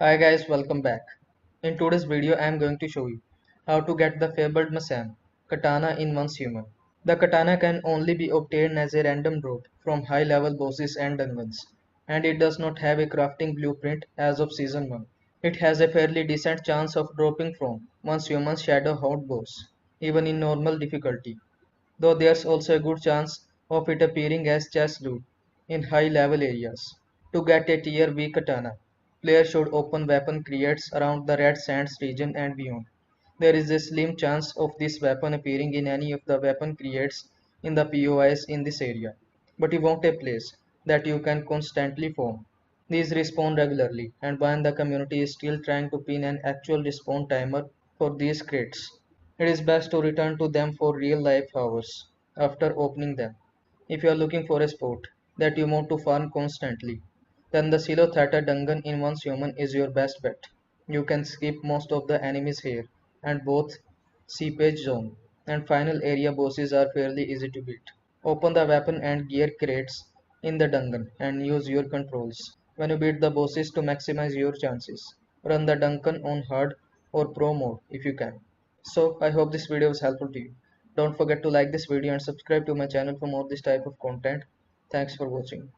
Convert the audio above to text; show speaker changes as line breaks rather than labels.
Hi guys, welcome back. In today's video, I am going to show you how to get the fabled Masam katana in one human. The katana can only be obtained as a random drop from high level bosses and dungeons, and it does not have a crafting blueprint as of season 1. It has a fairly decent chance of dropping from once human's shadow horde boss, even in normal difficulty, though there's also a good chance of it appearing as chest loot in high level areas. To get a tier V katana, player should open weapon crates around the red sands region and beyond. There is a slim chance of this weapon appearing in any of the weapon crates in the POIs in this area, but you want a place that you can constantly farm. These respawn regularly, and when the community is still trying to pin an actual respawn timer for these crates, it is best to return to them for real life hours after opening them. If you are looking for a spot that you want to farm constantly, then the Silo Theta Dungeon in One's Human is your best bet. You can skip most of the enemies here, and both Seepage Zone and final area bosses are fairly easy to beat. Open the weapon and gear crates in the dungeon and use your controls when you beat the bosses to maximize your chances. Run the dungeon on hard or pro mode if you can. So I hope this video was helpful to you. Don't forget to like this video and subscribe to my channel for more this type of content. Thanks for watching.